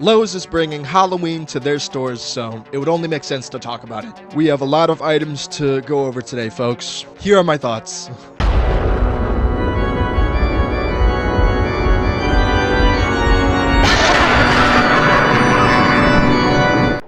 Lowe's is bringing Halloween to their stores, so it would only make sense to talk about it. We have a lot of items to go over today, folks. Here are my thoughts.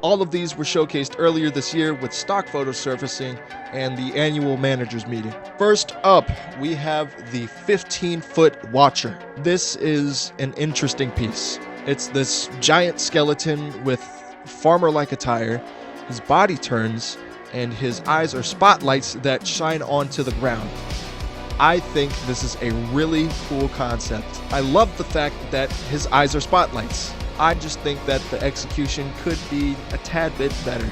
All of these were showcased earlier this year with stock photos surfacing and the annual managers meeting. First up, we have the 15-foot Watcher. This is an interesting piece. It's this giant skeleton with farmer-like attire. His body turns, and his eyes are spotlights that shine onto the ground. I think this is a really cool concept. I love the fact that his eyes are spotlights. I just think that the execution could be a tad bit better.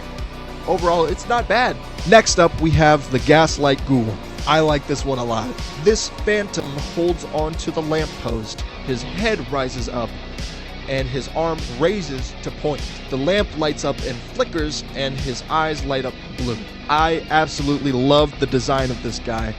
Overall, it's not bad. Next up, we have the Gaslight Ghoul. I like this one a lot. This phantom holds onto the lamppost. His head rises up, and his arm raises to point. The lamp lights up and flickers, and his eyes light up blue. I absolutely love the design of this guy,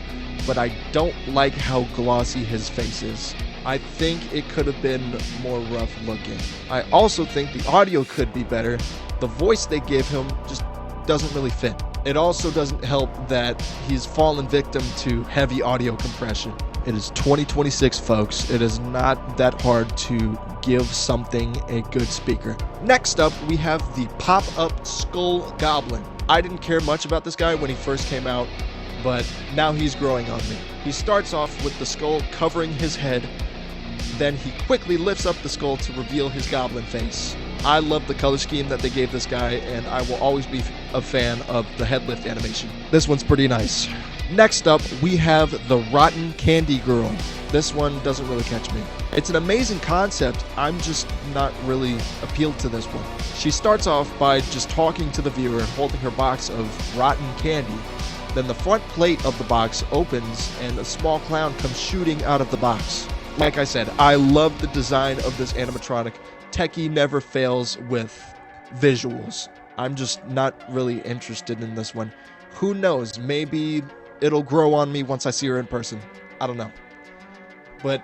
but I don't like how glossy his face is. I think it could have been more rough looking. I also think the audio could be better. The voice they gave him just doesn't really fit. It also doesn't help that he's fallen victim to heavy audio compression. It is 2026, folks. It is not that hard to give something a good speaker. Next up, we have the pop-up skull goblin. I didn't care much about this guy when he first came out, but now he's growing on me. He starts off with the skull covering his head. Then he quickly lifts up the skull to reveal his goblin face. I love the color scheme that they gave this guy, and I will always be a fan of the head lift animation. This one's pretty nice. Next up, we have the Rotten Candy Girl. This one doesn't really catch me. It's an amazing concept. I'm just not really appealed to this one. She starts off by just talking to the viewer, holding her box of rotten candy. Then the front plate of the box opens, and a small clown comes shooting out of the box. Like I said, I love the design of this animatronic. Techie never fails with visuals. I'm just not really interested in this one. Who knows? Maybe it'll grow on me once I see her in person. I don't know. But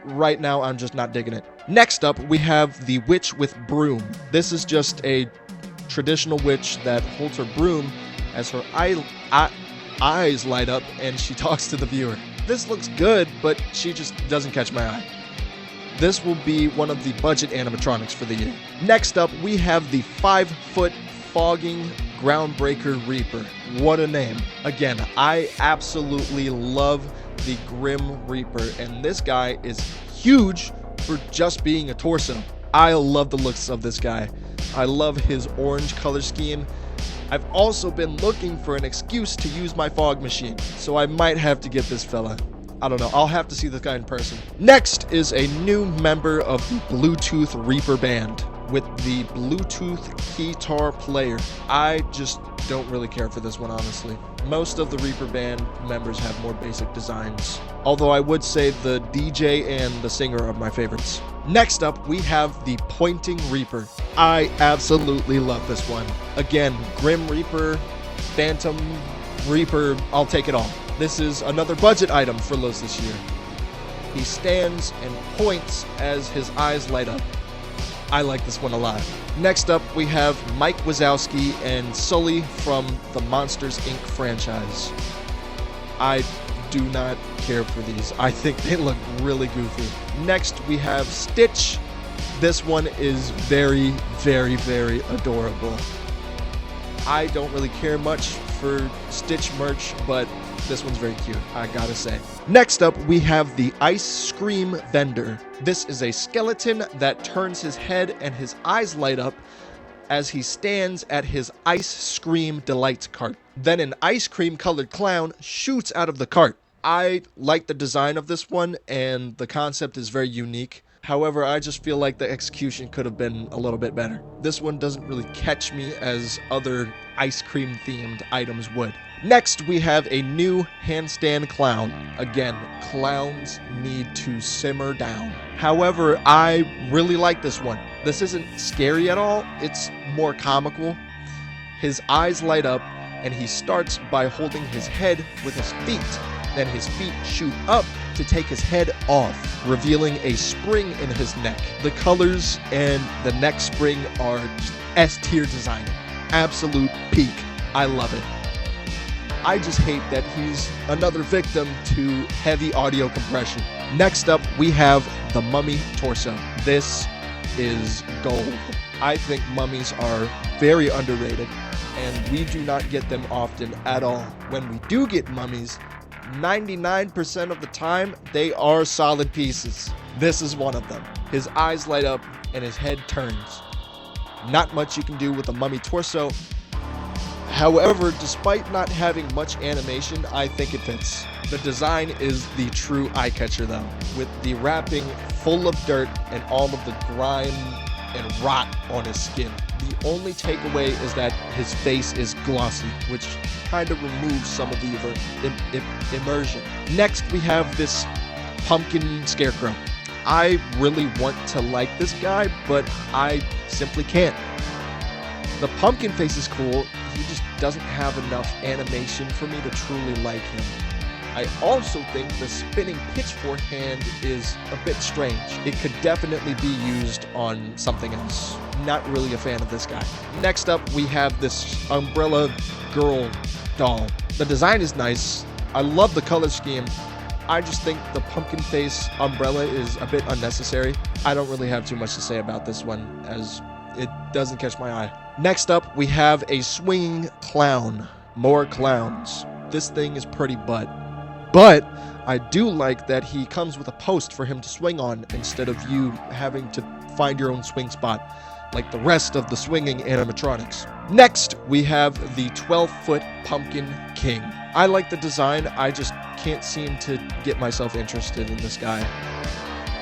right now, I'm just not digging it. Next up, we have the Witch with Broom. This is just a traditional witch that holds her broom as her eyes light up and she talks to the viewer. This looks good, but she just doesn't catch my eye. This will be one of the budget animatronics for the year. Next up, we have the 5-foot fogging groundbreaker Reaper. What a name. Again, I absolutely love the Grim Reaper, and this guy is huge for just being a torso. I love the looks of this guy. I love his orange color scheme. I've also been looking for an excuse to use my fog machine, so I might have to get this fella. I don't know, I'll have to see this guy in person. Next is a new member of the Bluetooth Reaper band with the Bluetooth guitar player. I just don't really care for this one, honestly. Most of the Reaper band members have more basic designs, although I would say the DJ and the singer are my favorites. Next up, we have the Pointing Reaper. I absolutely love this one. Again, Grim Reaper, Phantom Reaper, I'll take it all. This is another budget item for Lowe's this year. He stands and points as his eyes light up. I like this one a lot. Next up, we have Mike Wazowski and Sully from the Monsters, Inc. franchise. I do not care for these. I think they look really goofy. Next, we have Stitch. This one is very, very, very adorable. I don't really care much for Stitch merch, but this one's very cute, I gotta say. Next up, we have the Ice Cream Vendor. This is a skeleton that turns his head and his eyes light up as he stands at his Ice Cream Delights cart. Then an ice cream colored clown shoots out of the cart. I like the design of this one, and the concept is very unique. However, I just feel like the execution could have been a little bit better. This one doesn't really catch me as other ice cream themed items would. Next, we have a new handstand clown. Again, clowns need to simmer down. However, I really like this one. This isn't scary at all, it's more comical. His eyes light up, and he starts by holding his head with his feet. Then his feet shoot up to take his head off, revealing a spring in his neck. The colors and the neck spring are just S-tier designing. Absolute peak. I love it. I just hate that he's another victim to heavy audio compression. Next up, we have the mummy torso. This is gold. I think mummies are very underrated, and we do not get them often at all. When we do get mummies, 99% of the time, they are solid pieces. This is one of them. His eyes light up and his head turns. Not much you can do with a mummy torso. However, despite not having much animation, I think it fits. The design is the true eye-catcher though, with the wrapping full of dirt and all of the grime and rot on his skin. The only takeaway is that his face is glossy, which kind of removes some of the immersion. Next, we have this pumpkin scarecrow. I really want to like this guy, but I simply can't. The pumpkin face is cool, he just doesn't have enough animation for me to truly like him. I also think the spinning pitchfork hand is a bit strange. It could definitely be used on something else. Not really a fan of this guy. Next up, we have this umbrella girl doll. The design is nice. I love the color scheme. I just think the pumpkin face umbrella is a bit unnecessary. I don't really have too much to say about this one, as it doesn't catch my eye. Next up, we have a swinging clown. More clowns. This thing is pretty butt. But I do like that he comes with a post for him to swing on instead of you having to find your own swing spot like the rest of the swinging animatronics. Next, we have the 12-foot Pumpkin King. I like the design, I just can't seem to get myself interested in this guy.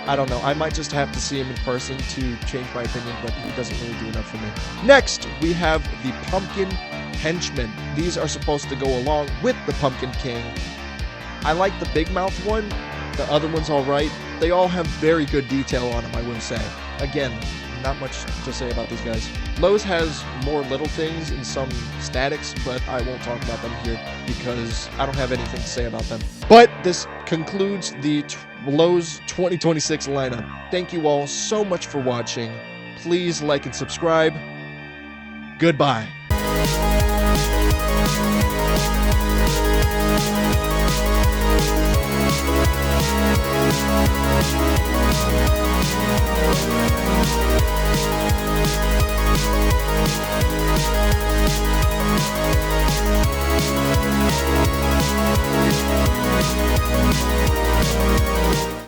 I don't know, I might just have to see him in person to change my opinion, but he doesn't really do enough for me. Next, we have the Pumpkin Henchmen. These are supposed to go along with the Pumpkin King. I like the big mouth one, the other one's alright. They all have very good detail on them, I will say. Again, not much to say about these guys. Lowe's has more little things and some statics, but I won't talk about them here because I don't have anything to say about them. But this concludes the Lowe's 2026 lineup. Thank you all so much for watching. Please like and subscribe. Goodbye.